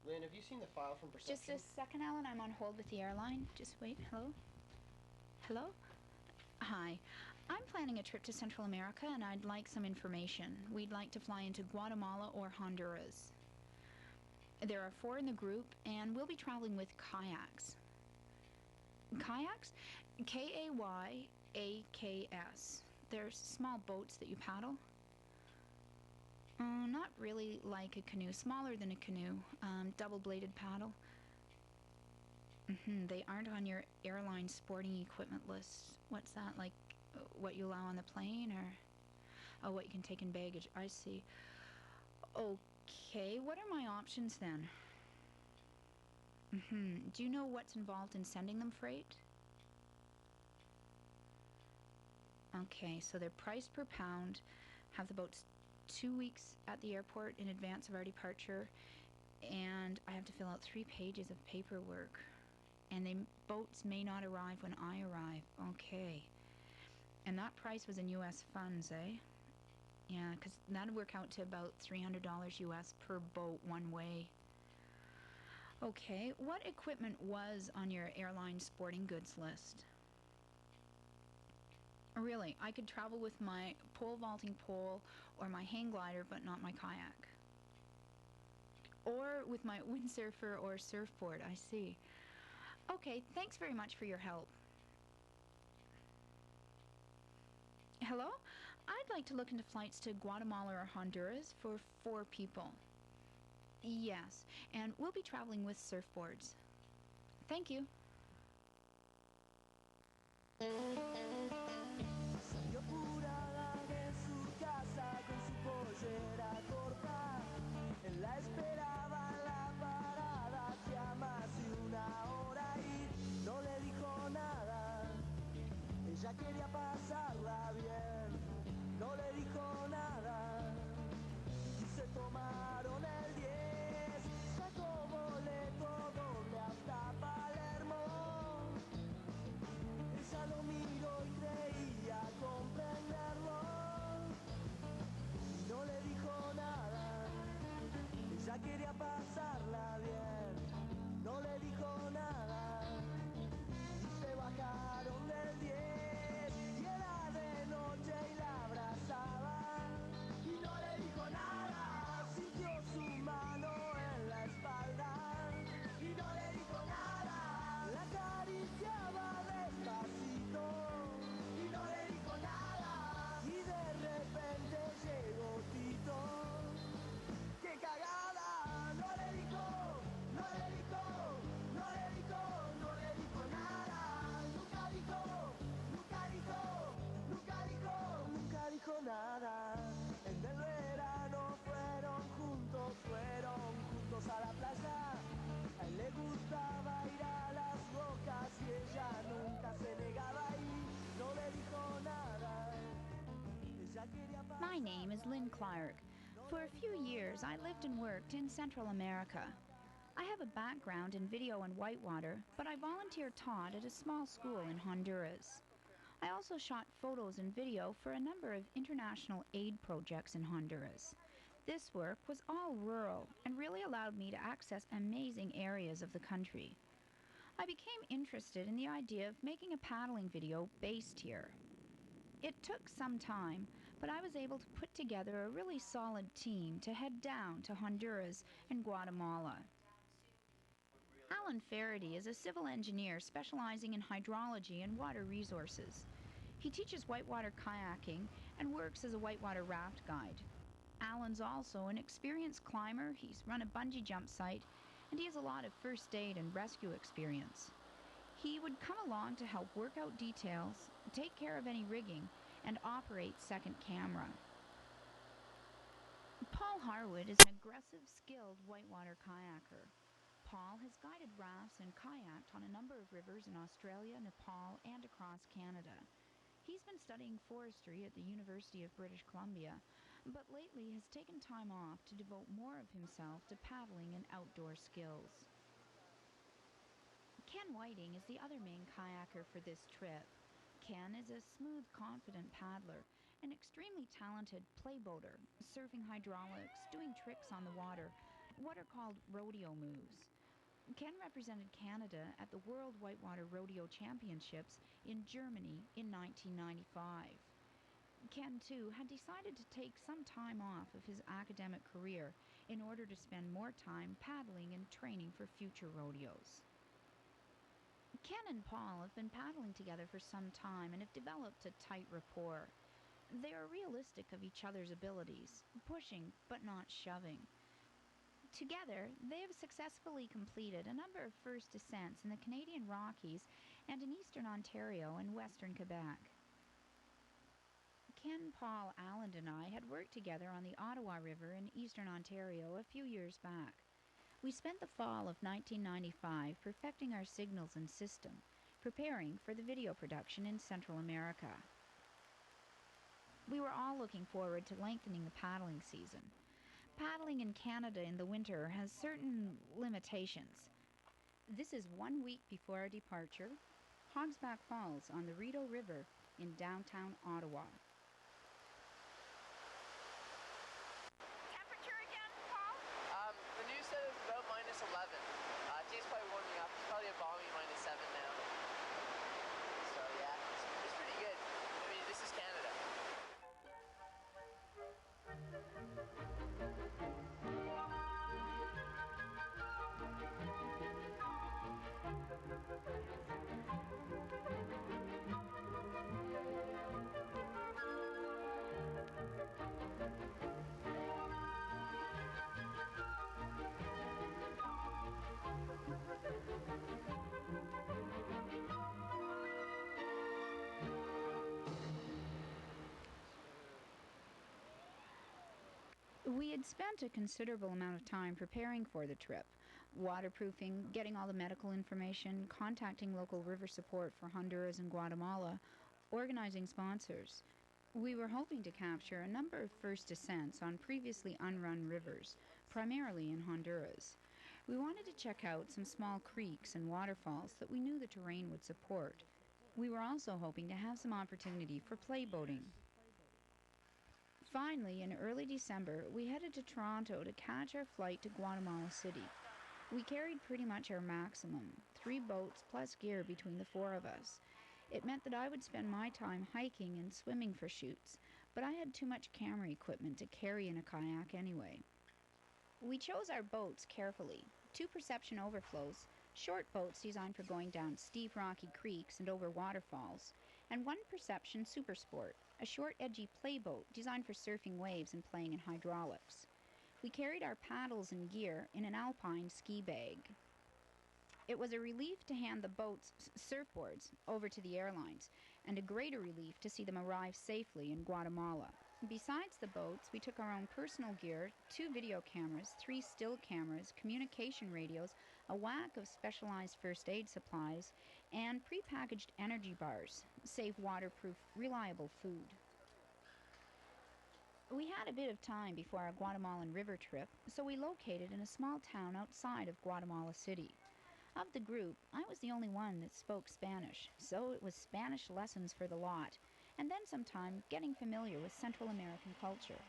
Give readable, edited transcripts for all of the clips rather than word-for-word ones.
Lynn, have you seen the file from Just a perception? second, Alan. I'm on hold with the airline. Just wait. Hello? Hello? Hi. I'm planning a trip to Central America and I'd like some information. We'd like to fly into Guatemala or Honduras. There are 4 in the group and we'll be traveling with kayaks. Kayaks? Kayaks. They're small boats that you paddle. Not really like a canoe. Smaller than a canoe. Double-bladed paddle. They aren't on your airline sporting equipment list. What's that, like what you allow on the plane, or what you can take in baggage? I see. Okay, what are my options then? Do you know what's involved in sending them freight? Okay, so they're priced per pound, have the boats 2 weeks at the airport in advance of our departure, and I have to fill out 3 pages of paperwork. And the boats may not arrive when I arrive. Okay. And that price was in US funds, eh? Yeah, because that'd work out to about $300 US per boat one way. Okay, what equipment was on your airline sporting goods list? Really, I could travel with my pole vaulting pole or my hang glider, but not my kayak. Or with my windsurfer or surfboard, I see. Okay, thanks very much for your help. Hello? I'd like to look into flights to Guatemala or Honduras for 4 people. Yes, and we'll be traveling with surfboards. Thank you. Salió apurada de su casa con su pollera corta. Él la esperaba en la parada hacía más de una hora y no le dijo nada. Ella quería pasarla bien, no le dijo nada. Y se tomaron el 10, sacó boleto doble hasta Palermo. Ella lo miró y creía comprenderlo. Y no le dijo nada. Ella quería pasarla bien. No le dijo nada. Y se bajaron del 10. Y era de noche y la abrazaba. Y no le dijo nada. Sintió su mano en la espalda. Y no le dijo nada. La acariciaba despacito. Y no le dijo nada. Y de repente llegó Tito. ¡Qué cagada! No le dijo, no le dijo, no le dijo, no le dijo nada. Nunca dijo, nunca dijo, nunca dijo, nunca dijo nada. En el verano fueron juntos a la playa. A él le gustaba ir a las rocas y ella nunca se negaba y no le dijo nada. Ella quería My name is pasarla Lynn bien. Clark. No For le a few dijo years, I lived and nada. worked in Central America. I have a background in video and whitewater, but I volunteer taught at a small school in Honduras. I also shot photos and video for a number of international aid projects in Honduras. This work was all rural and really allowed me to access amazing areas of the country. I became interested in the idea of making a paddling video based here. It took some time, but I was able to put together a really solid team to head down to Honduras and Guatemala. Alan Faraday is a civil engineer specializing in hydrology and water resources. He teaches whitewater kayaking and works as a whitewater raft guide. Alan's also an experienced climber, he's run a bungee jump site, and he has a lot of first aid and rescue experience. He would come along to help work out details, take care of any rigging, and operate second camera. Paul Harwood is an aggressive, skilled whitewater kayaker. Paul has guided rafts and kayaked on a number of rivers in Australia, Nepal, and across Canada. He's been studying forestry at the University of British Columbia, but lately has taken time off to devote more of himself to paddling and outdoor skills. Ken Whiting is the other main kayaker for this trip. Ken is a smooth, confident paddler, an extremely talented playboater, surfing hydraulics, doing tricks on the water, what are called rodeo moves. Ken represented Canada at the World Whitewater Rodeo Championships in Germany in 1995. Ken, too, had decided to take some time off of his academic career in order to spend more time paddling and training for future rodeos. Ken and Paul have been paddling together for some time and have developed a tight rapport. They are realistic of each other's abilities, pushing but not shoving. Together, they have successfully completed a number of first descents in the Canadian Rockies and in eastern Ontario and western Quebec. Ken, Paul, Alan, and I had worked together on the Ottawa River in eastern Ontario a few years back. We spent the fall of 1995 perfecting our signals and system, preparing for the video production in Central America. We were all looking forward to lengthening the paddling season. Paddling in Canada in the winter has certain limitations. This is 1 week before our departure, Hogsback Falls on the Rideau River in downtown Ottawa. Temperature again, Paul? The news said it's about -11. Jay's probably warming up. It's probably a balmy -7 now. So yeah, it's pretty good. I mean, this is Canada. We had spent a considerable amount of time preparing for the trip, waterproofing, getting all the medical information, contacting local river support for Honduras and Guatemala, organizing sponsors. We were hoping to capture a number of first descents on previously unrun rivers, primarily in Honduras. We wanted to check out some small creeks and waterfalls that we knew the terrain would support. We were also hoping to have some opportunity for playboating. Finally, in early December, we headed to Toronto to catch our flight to Guatemala City. We carried pretty much our maximum, 3 boats plus gear between the 4 of us. It meant that I would spend my time hiking and swimming for shoots, but I had too much camera equipment to carry in a kayak anyway. We chose our boats carefully, 2 perception overflows, short boats designed for going down steep rocky creeks and over waterfalls, and 1 perception supersport, a short edgy playboat designed for surfing waves and playing in hydraulics. We carried our paddles and gear in an alpine ski bag. It was a relief to hand the boats' surfboards over to the airlines, and a greater relief to see them arrive safely in Guatemala. Besides the boats, we took our own personal gear, 2 video cameras, 3 still cameras, communication radios, a whack of specialized first aid supplies, and pre-packaged energy bars, safe, waterproof, reliable food. We had a bit of time before our Guatemalan river trip, so we located in a small town outside of Guatemala City. Of the group, I was the only one that spoke Spanish, so it was Spanish lessons for the lot, and then some time getting familiar with Central American culture.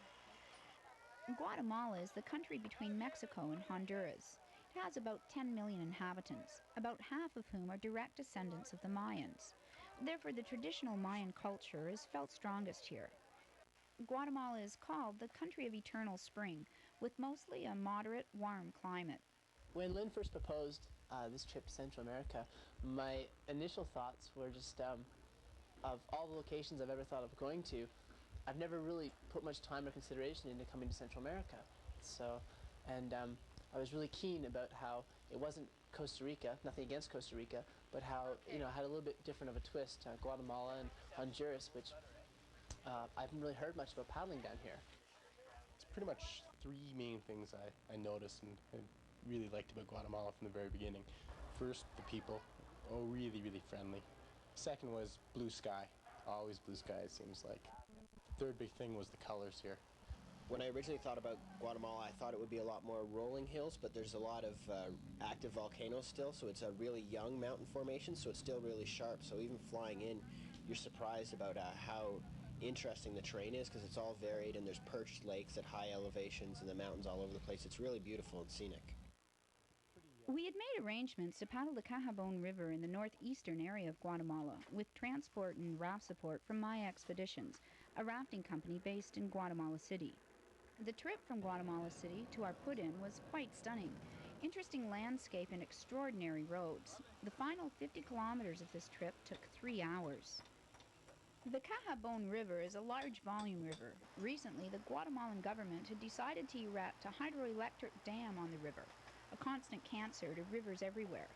Guatemala is the country between Mexico and Honduras. It has about 10 million inhabitants, about half of whom are direct descendants of the Mayans. Therefore, the traditional Mayan culture is felt strongest here. Guatemala is called the country of eternal spring, with mostly a moderate, warm climate. When Lynn first proposed this trip to Central America, my initial thoughts were just of all the locations I've ever thought of going to, I've never really put much time or consideration into coming to Central America. So, and I was really keen about how it wasn't Costa Rica, nothing against Costa Rica, but how, you know, it had a little bit different of a twist, Guatemala and Honduras, which I haven't really heard much about paddling down here. It's pretty much 3 main things I noticed and really liked about Guatemala from the very beginning. First, the people, really, really friendly. Second was blue sky, always blue sky it seems like. The third big thing was the colors here. When I originally thought about Guatemala, I thought it would be a lot more rolling hills, but there's a lot of active volcanoes still, so it's a really young mountain formation, so it's still really sharp. So even flying in, you're surprised about how interesting the terrain is, because it's all varied and there's perched lakes at high elevations and the mountains all over the place. It's really beautiful and scenic. We had made arrangements to paddle the Cahabon River in the northeastern area of Guatemala with transport and raft support from My Expeditions, a rafting company based in Guatemala City. The trip from Guatemala City to our put-in was quite stunning. Interesting landscape and extraordinary roads. The final 50 kilometers of this trip took 3 hours. The Cahabon River is a large volume river. Recently, the Guatemalan government had decided to erect a hydroelectric dam on the river, a constant cancer to rivers everywhere.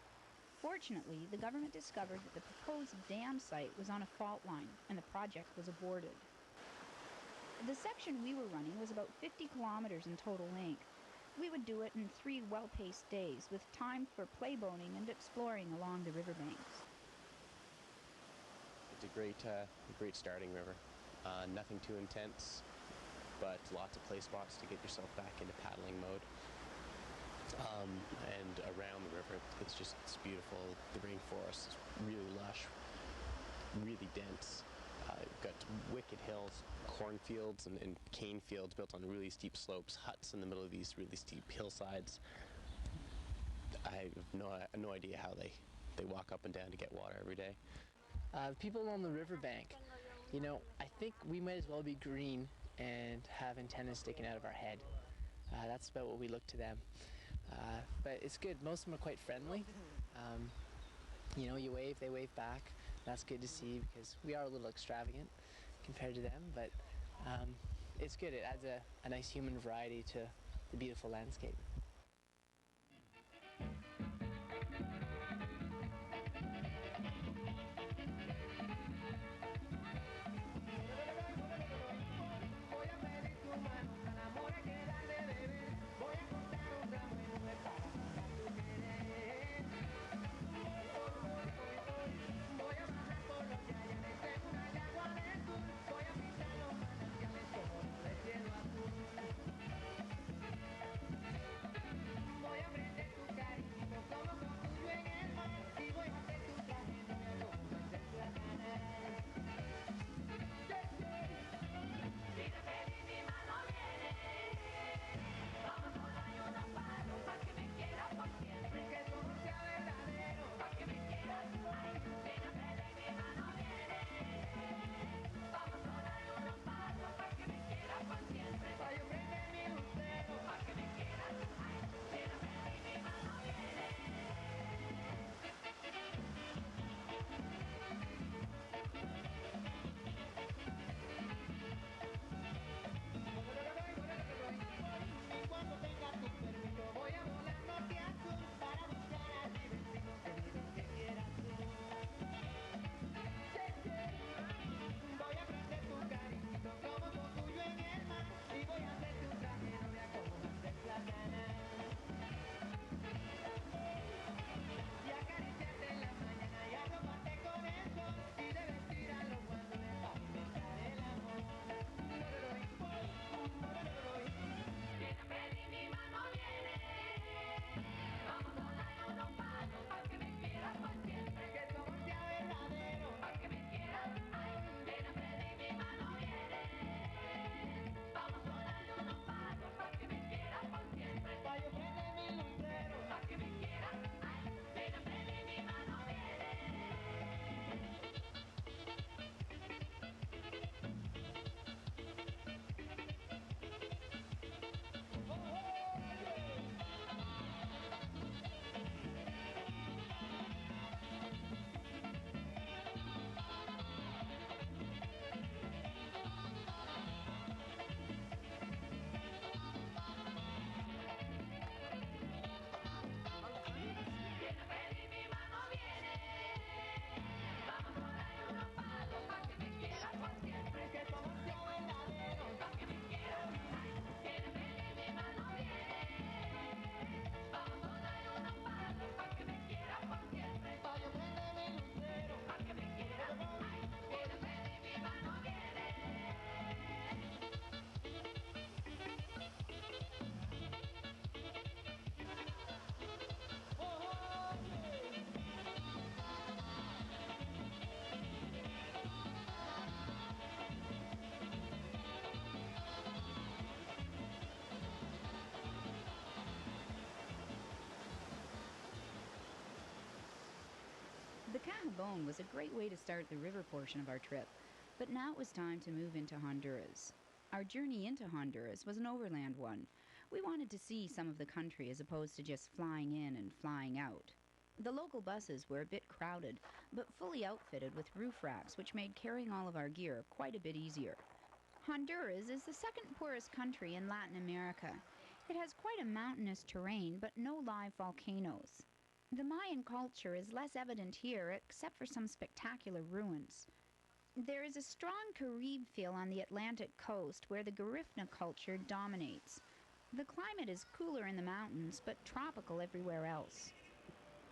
Fortunately, the government discovered that the proposed dam site was on a fault line, and the project was aborted. The section we were running was about 50 kilometers in total length. We would do it in 3 well-paced days, with time for play boating and exploring along the riverbanks. It's a great starting river. Nothing too intense, but lots of play spots to get yourself back into paddling mode. And around the river, it's beautiful. The rainforest is really lush, really dense. Got wicked hills, cornfields and cane fields built on really steep slopes, huts in the middle of these really steep hillsides. I have no idea how they walk up and down to get water every day. People on the riverbank, you know, I think we might as well be green and have antennas sticking out of our head. That's about what we look to them. But it's good. Most of them are quite friendly. You know, you wave, they wave back. That's good to see because we are a little extravagant compared to them, but it's good. It adds a nice human variety to the beautiful landscape. alone was a great way to start the river portion of our trip, but now it was time to move into Honduras. Our journey into Honduras was an overland one. We wanted to see some of the country as opposed to just flying in and flying out. The local buses were a bit crowded, but fully outfitted with roof racks, which made carrying all of our gear quite a bit easier. Honduras is the second poorest country in Latin America. It has quite a mountainous terrain, but no live volcanoes. The Mayan culture is less evident here, except for some spectacular ruins. There is a strong Carib feel on the Atlantic coast, where the Garifuna culture dominates. The climate is cooler in the mountains, but tropical everywhere else.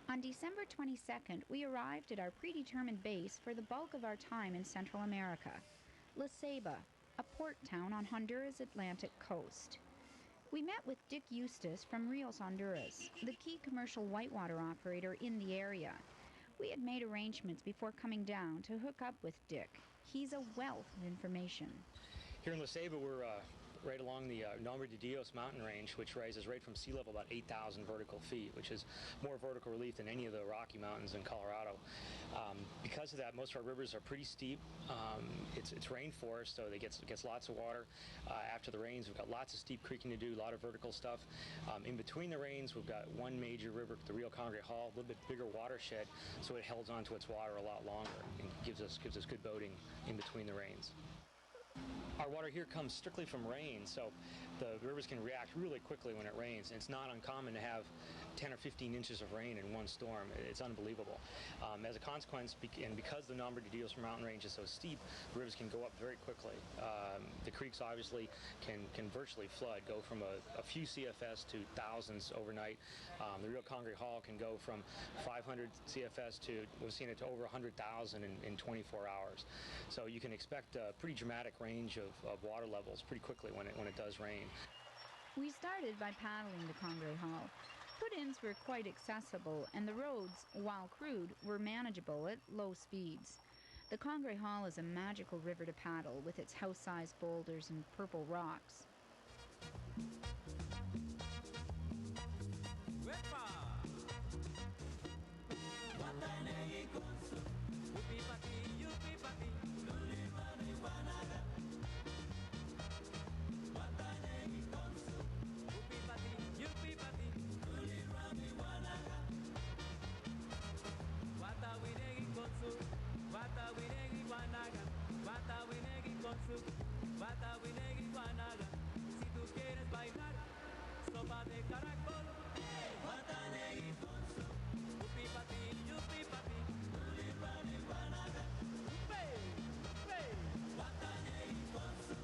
On December 22nd, we arrived at our predetermined base for the bulk of our time in Central America, La Ceiba, a port town on Honduras' Atlantic coast. We met with Dick Eustace from Rios, Honduras, the key commercial whitewater operator in the area. We had made arrangements before coming down to hook up with Dick. He's a wealth of information. Here in La Ceiba, we're right along the Nombre de Dios mountain range, which rises right from sea level about 8,000 vertical feet, which is more vertical relief than any of the Rocky Mountains in Colorado. Because of that, most of our rivers are pretty steep. It's rainforest, so it gets lots of water. After the rains, we've got lots of steep creeking to do, a lot of vertical stuff. In between the rains, we've got one major river, the Rio Cangrejo, a little bit bigger watershed, so it holds onto its water a lot longer and gives us good boating in between the rains. Our water here comes strictly from rain, so the rivers can react really quickly when it rains. And it's not uncommon to have 10 or 15 inches of rain in one storm. It's unbelievable. As a consequence, and because the Nombre de Dios mountain range is so steep, the rivers can go up very quickly. The creeks obviously can virtually flood, go from a few CFS to thousands overnight. The Rio Cangrejo can go from 500 CFS to, we've seen it to over 100,000 in 24 hours. So you can expect a pretty dramatic range of water levels pretty quickly when it does rain. We started by paddling the Cangrejo. Put-ins were quite accessible, and the roads, while crude, were manageable at low speeds. The Cangrejo is a magical river to paddle, with its house-sized boulders and purple rocks. Si tú quieres bailar, sopa de caracol. Guatanegui con su yupi pati, tuli rani guanaga. Yupe, yupe. Guatanegui con su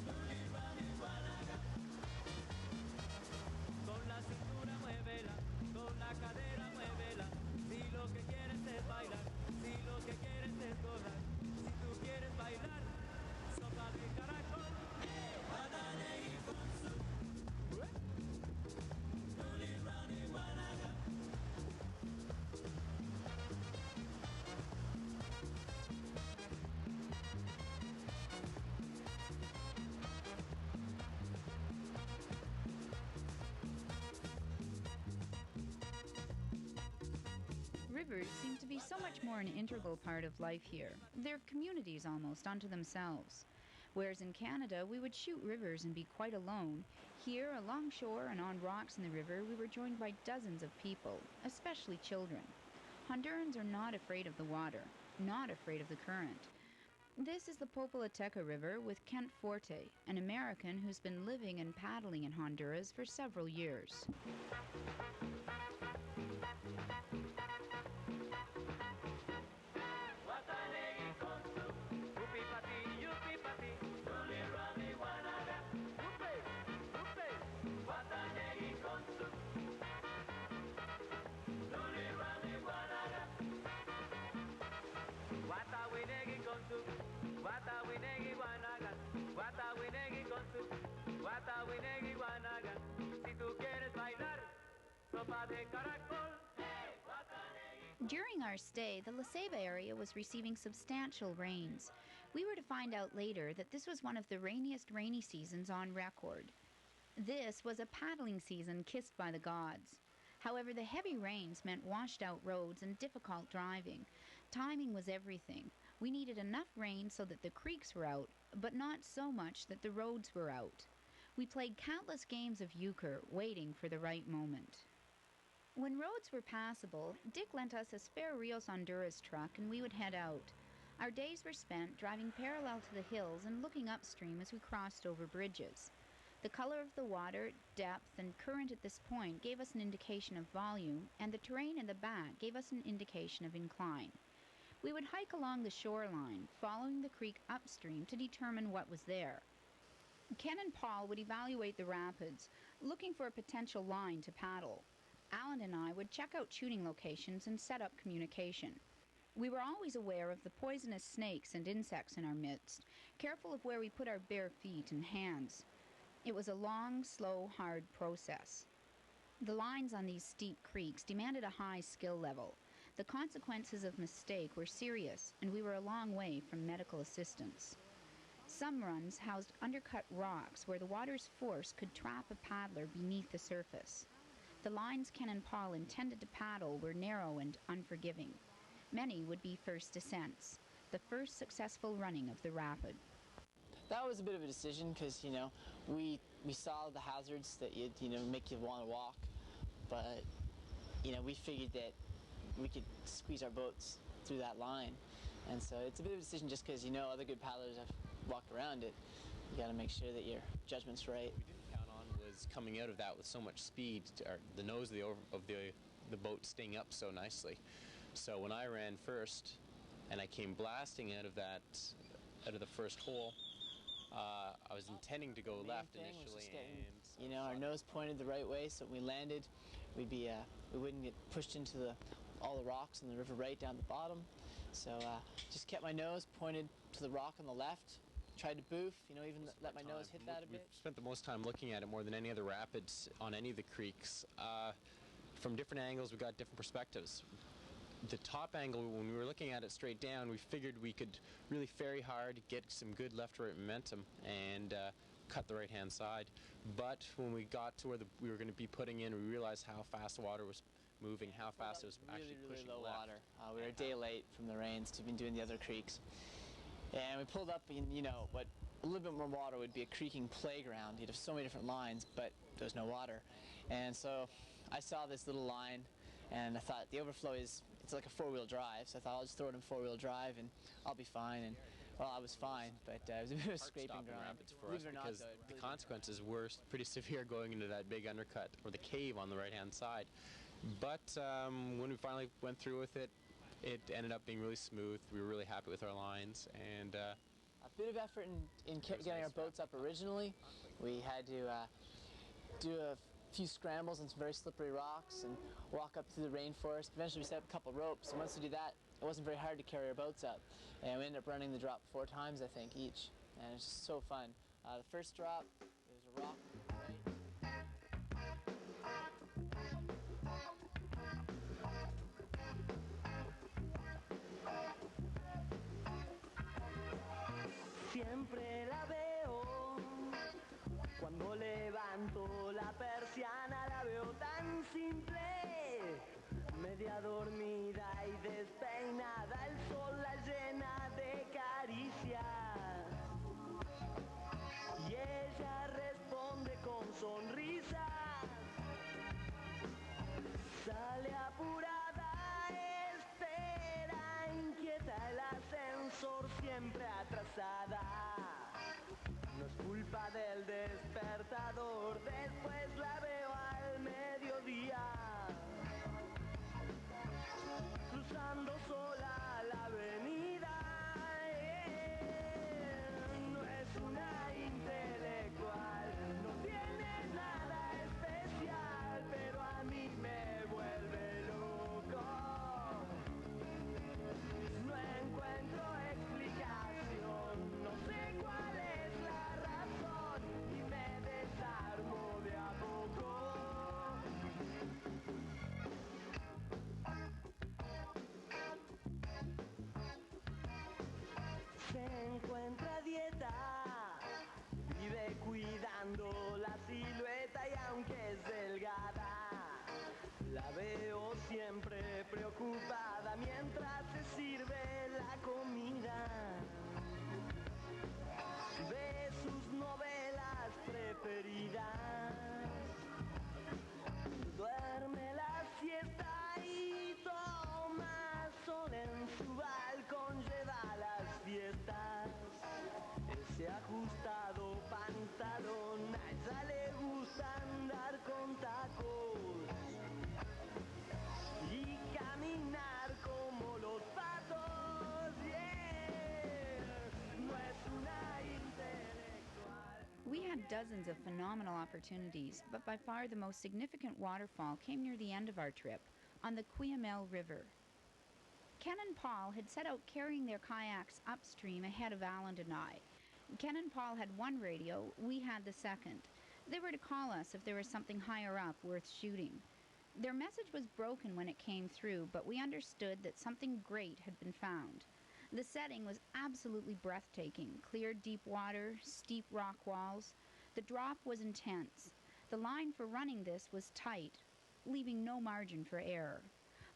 tuli rani guanaga. Con la cintura muévela, con la cadera muévela. Si lo que quieres es bailar, si lo que quieres es gozar. Si tú quieres bailar, sopa de caracol. Guatanegui con su tuli rani guanaga. Rivers seem to be so much more an integral part of life here. They're communities almost unto themselves. Whereas in Canada, we would shoot rivers and be quite alone. Here, along shore and on rocks in the river, we were joined by dozens of people, especially children. Hondurans are not afraid of the water, not afraid of the current. This is the Popolateca River with Kent Forte, an American who's been living and paddling in Honduras for several years. Guatanegui con su yupi pati, tuli rani guanaga. Yupe, yupe. Guatanegui con su tuli rani guanaga. Guatawinegui con su guatawinegui guanaga. Guatawinegui con su guatawinegui guanaga. Si tú quieres bailar, sopa de caracol. During our stay, the La Ceiba area was receiving substantial rains. We were to find out later that this was one of the rainiest rainy seasons on record. This was a paddling season kissed by the gods. However, the heavy rains meant washed-out roads and difficult driving. Timing was everything. We needed enough rain so that the creeks were out, but not so much that the roads were out. We played countless games of euchre, waiting for the right moment. When roads were passable, Dick lent us a spare Rios Honduras truck and we would head out. Our days were spent driving parallel to the hills and looking upstream as we crossed over bridges. The color of the water, depth, and current at this point gave us an indication of volume, and the terrain in the back gave us an indication of incline. We would hike along the shoreline, following the creek upstream to determine what was there. Ken and Paul would evaluate the rapids, looking for a potential line to paddle. Alan and I would check out shooting locations and set up communication. We were always aware of the poisonous snakes and insects in our midst, careful of where we put our bare feet and hands. It was a long, slow, hard process. The lines on these steep creeks demanded a high skill level. The consequences of mistake were serious, and we were a long way from medical assistance. Some runs housed undercut rocks where the water's force could trap a paddler beneath the surface. The lines Ken and Paul intended to paddle were narrow and unforgiving. Many would be first descents, the first successful running of the rapid. That was a bit of a decision because, we saw the hazards that make you want to walk, but, we figured that we could squeeze our boats through that line. And so it's a bit of a decision just because, other good paddlers have walked around it. You got to make sure that your judgment's right. What we didn't count on was coming out of that with so much speed, the nose of the boat staying up so nicely. So when I ran first and I came blasting out of the first hole, I was intending to go left initially, and our nose pointed the right way, so when we landed, we wouldn't get pushed into all the rocks in the river right down the bottom. So just kept my nose pointed to the rock on the left. Tried to boof, even let my nose hit that a bit. We've spent the most time looking at it more than any other rapids on any of the creeks. From different angles, we got different perspectives. The top angle, when we were looking at it straight down, we figured we could really ferry hard, get some good left-right momentum, and cut the right-hand side. But when we got to where we were going to be putting in, we realized how fast the water was moving, how fast it was actually pushing low left. water. We were a day late from the rains to be doing the other creeks. And we pulled up in, what a little bit more water would be a creeking playground. You'd have so many different lines, but there's no water. And so I saw this little line, and I thought the overflow it's like a four-wheel drive, so I thought I'll just throw it in four-wheel drive and I'll be fine. And well, I was fine, but it was a bit of a scraping grind. For us because the consequences were pretty severe going into that big undercut or the cave on the right-hand side. But when we finally went through with it, it ended up being really smooth. We were really happy with our lines, and a bit of effort in getting our boats up originally. We had to do a few scrambles on some very slippery rocks and walk up through the rainforest. Eventually we set up a couple ropes, and once we did that, it wasn't very hard to carry our boats up. And we ended up running the drop 4 times, I think, each. And it was just so fun. The first drop, there was a rock right. Siempre la veo, cuando levanto la persiana la veo tan simple, media dormida y despeinada, el sol la llena de caricias y ella responde con sonrisas, sale apurada, espera inquieta el ascensor siempre atrasada. No es culpa del despertador, después la veo al mediodía, cruzando sola la avenida. No es una intelectual, no tiene nada especial, pero a mí me vuelve loco. No encuentro explicación, no sé cuál es la razón y me desarmo de a poco. Se encuentra a dieta, vive cuidando la silueta y aunque es delgada, la La veo siempre preocupada mientras se sirve la comida. Ve sus novelas preferidas. Duerme la siesta y toma sol en su balcón. Lleva las fiestas. Ese ajustado pantalón, a ella le gusta andar con tacos y caminar como los patos. Yeah. No es una intelectual. We had dozens of phenomenal opportunities, but by far the most significant waterfall came near the end of our trip, on the Cuyamel River. Ken and Paul had set out carrying their kayaks upstream ahead of Alan and I. Ken and Paul had one radio, we had the second. They were to call us if there was something higher up worth shooting. Their message was broken when it came through, but we understood that something great had been found. The setting was absolutely breathtaking. Clear, deep water, steep rock walls. The drop was intense. The line for running this was tight, leaving no margin for error.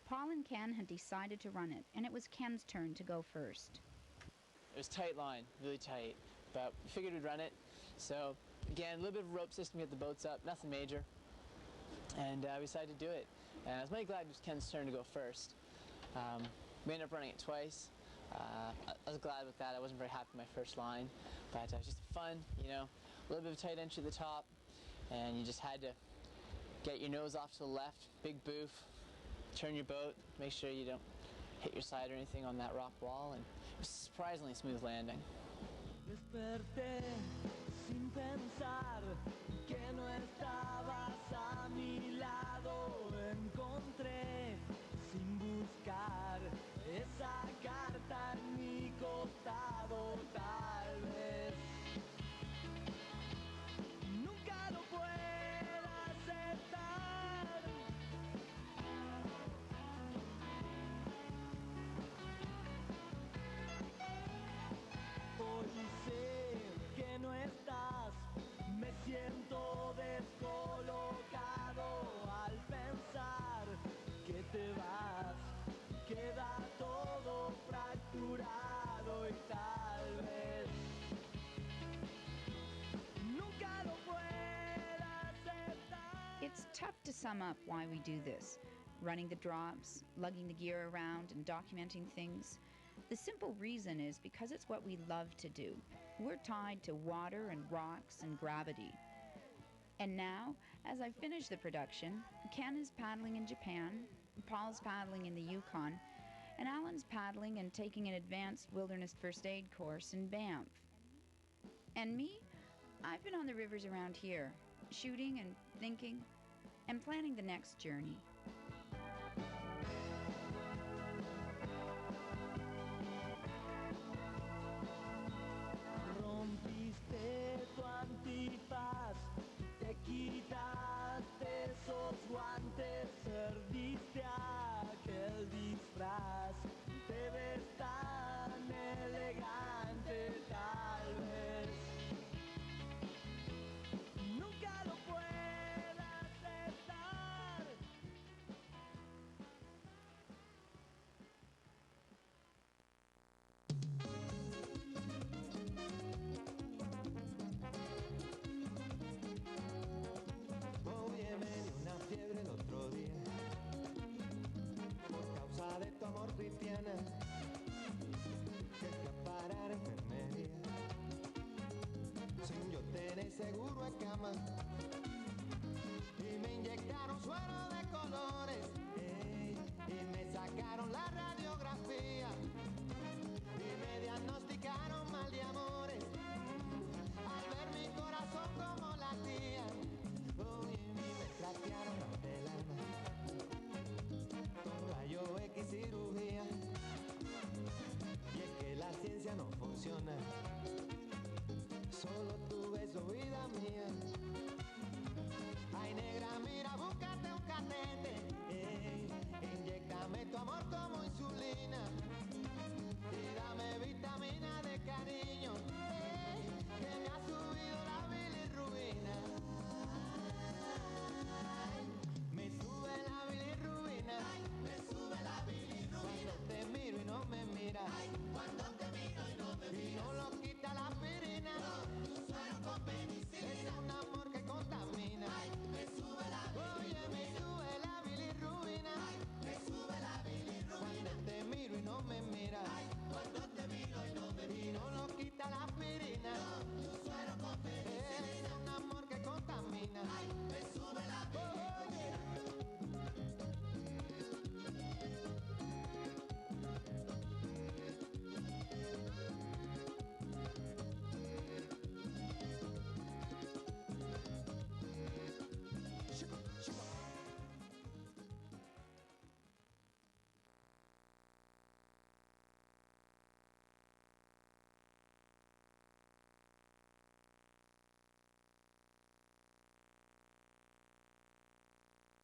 Paul and Ken had decided to run it, and it was Ken's turn to go first. It was tight line, really tight, but we figured we'd run it. So again, a little bit of a rope system to get the boats up, nothing major. And we decided to do it. And I was mighty glad it was Ken's turn to go first. We ended up running it twice. I was glad with that. I wasn't very happy with my first line, but it was just fun, you know, a little bit of a tight entry at the top, and you just had to get your nose off to the left, big boof, turn your boat, make sure you don't hit your side or anything on that rock wall, and it was a surprisingly smooth landing. Desperté sin pensar que no estabas a mi lado. Encontré sin buscar esa carta en mi costado. Tal vez nunca lo pueda aceptar. Hoy sé que no estás, me siento descolocado al pensar que te vas. Queda todo fracturado y tal vez nunca lo pueda aceptar. It's tough to sum up why we do this. Running the drops, lugging the gear around, and documenting things. The simple reason is because it's what we love to do. We're tied to water and rocks and gravity. And now, as I finish the production, Ken is paddling in Japan, Paul's paddling in the Yukon, and Alan's paddling and taking an advanced wilderness first aid course in Banff. And me? I've been on the rivers around here, shooting and thinking, and planning the next journey. Rompiste tu antifaz, te quitaste esos guantes, perdiste aquel disfraz, te ves tan elegante, tal vez nunca lo pueda aceptar. Oye, me dio una fiebre el otro día por causa de tu amor cristiana, que fui a parar a enfermería sin yo tener seguro de cama, y me inyectaron suero de colores, y me sacaron la radiografía y me diagnosticaron mal de amores al ver mi corazón como latía. Oye, y me trastearon hasta el alma con rayo X cirugía, y es que la ciencia no funciona, solo tu beso, vida mía. Ay, negra, mira, búscate un catete